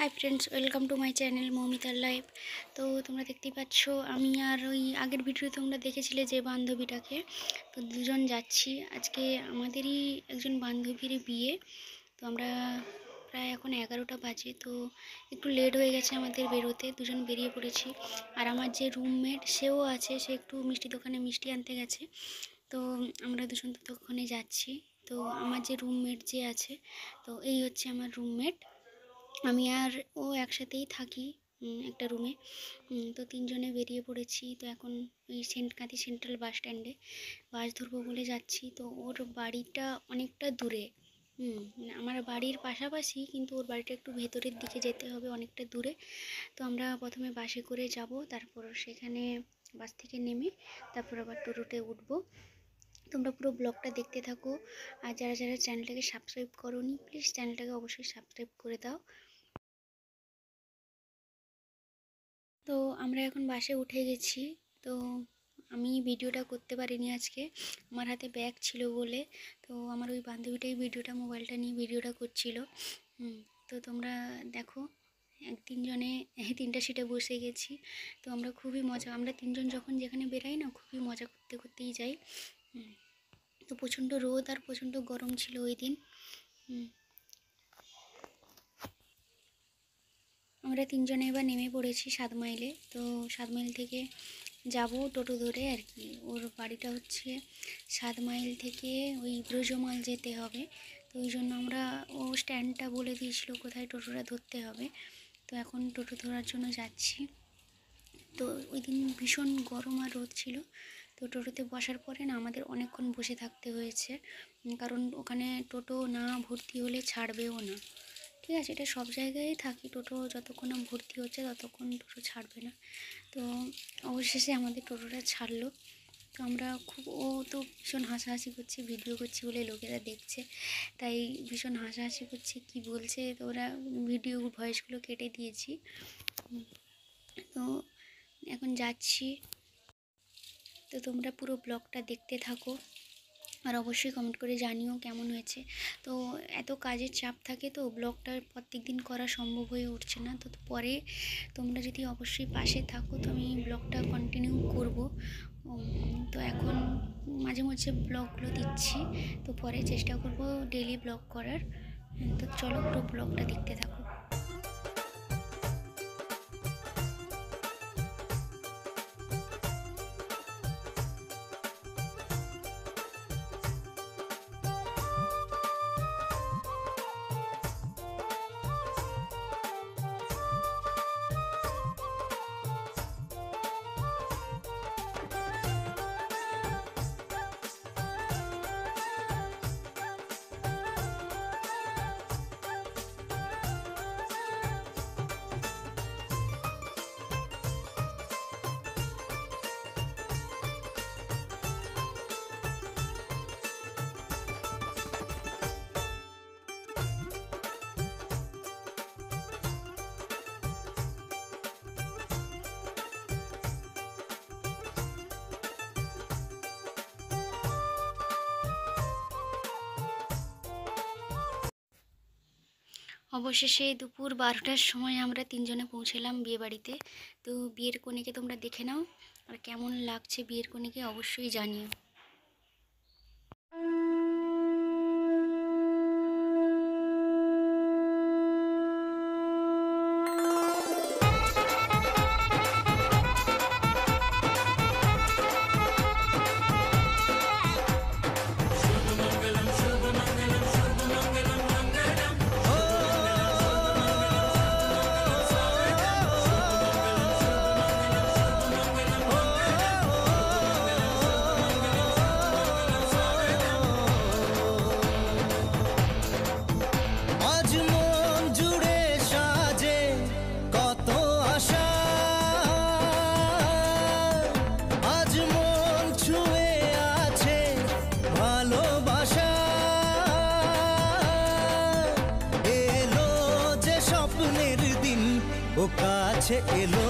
High friends, welcome to my channel মৌমিতার life. তো তোমরা দেখতেই পাচ্ছ, আমি আর ওই আগের ভিডিও তোমরা দেখেছিলে যে বান্ধবীটাকে, তো দুজন যাচ্ছি। আজকে আমাদেরই একজন বান্ধবীর বিয়ে। তো আমরা প্রায় এখন 11টা বাজে, তো একটু লেট হয়ে গেছে আমাদের বেরোতে। দুজন বেরিয়ে পড়েছি। আর আমার যে রুমমেট সেও আছে, সে একটু মিষ্টি দোকানে মিষ্টি আনতে গেছে। তো আমরা দুজন ততক্ষণে যাচ্ছি। তো আমার যে রুমমেট যে আছে, তো এই হচ্ছে আমার রুমমেট। আমি আর ও একসাথেই থাকি একটা রুমে। তো তিনজনে বেরিয়ে পড়েছি। তো এখন ওই কাঁথি সেন্ট্রাল বাস স্ট্যান্ডে বাস ধরবো বলে যাচ্ছি। তো ওর বাড়িটা অনেকটা দূরে, আমার বাড়ির পাশাপাশি, কিন্তু ওর বাড়িটা একটু ভেতরের দিকে যেতে হবে, অনেকটা দূরে। তো আমরা প্রথমে বাসে করে যাব, তারপর সেখানে বাস থেকে নেমে তারপর আবার টোটোতে উঠবো। তোমরা পুরো ব্লগটা দেখতে থাকো। আর যারা যারা চ্যানেলটাকে সাবস্ক্রাইব করোনি, প্লিজ চ্যানেলটাকে অবশ্যই সাবস্ক্রাইব করে দাও। তো আমরা এখন বাসে উঠে গেছি। তো আমি ভিডিওটা করতে পারিনি আজকে, আমার হাতে ব্যাগ ছিল বলে। তো আমার ওই বান্ধবীটাই মোবাইলটা নিয়ে ভিডিওটা করছিল। তো তোমরা দেখো, তিনজনে 3টা সিটে বসে গেছি। তো আমরা খুবই মজা, আমরা তিনজন যখন যেখানে বেরাই না, খুবই মজা করতে করতেই যাই। তো প্রচণ্ড রোদ আর প্রচণ্ড গরম ছিল ওই দিন। আমরা তিনজনে এবার নেমে পড়েছি 7 মাইলে। তো 7 মাইল থেকে যাব টোটো ধরে আর কি। ওর বাড়িটা হচ্ছে 7 মাইল থেকে ওই ব্রজমাল যেতে হবে। তো ওই জন্য আমরা, ও স্ট্যান্ডটা বলে দিয়েছিল কোথায় টোটোটা ধরতে হবে। তো এখন টোটো ধরার জন্য যাচ্ছি। তো ওই দিন ভীষণ গরম আর রোদ ছিল। তো টোটোতে বসার পরে না আমাদের অনেকক্ষণ বসে থাকতে হয়েছে, কারণ ওখানে টোটো না ভর্তি হলে ছাড়বেও না। ঠিক আছে, এটা সব জায়গায় থাকি, টোটো যতক্ষণ না ভর্তি হচ্ছে ততক্ষণ টোটো ছাড়বে না। তো অবশেষে আমাদের টোটোটা ছাড়লো। তো আমরা ও তো ভীষণ হাসাহাসি করছে, ভিডিও করছি বলে লোকেরা দেখছে, তাই ভীষণ হাসাহাসি করছে, কি বলছে। তো ওরা ভিডিও ভয়েসগুলো কেটে দিয়েছি। তো এখন যাচ্ছি। তো তোমরা পুরো ব্লগটা দেখতে থাকো, আর অবশ্যই কমেন্ট করে জানিও কেমন হয়েছে। তো এত কাজের চাপ থাকে, তো ব্লগটা প্রত্যেক দিন করা সম্ভব হয়ে উঠছে না। তো পরে তোমরা যদি অবশ্যই পাশে থাকো, তো আমি ব্লগটা কন্টিনিউ করব। তো এখন মাঝে মাঝে ব্লগগুলো দিচ্ছি, তো পরে চেষ্টা করব ডেইলি ব্লগ করার। তো চলো পুরো ব্লগটা দেখতে থাকো। অবশেষে দুপুর 12টার সময় আমরা তিনজনে পৌঁছলাম বিয়েবাড়িতে। তো বিয়ের কনেকে তোমরা দেখে নাও, আর কেমন লাগছে বিয়ের কনেকে অবশ্যই জানিও। ও কাছে এলো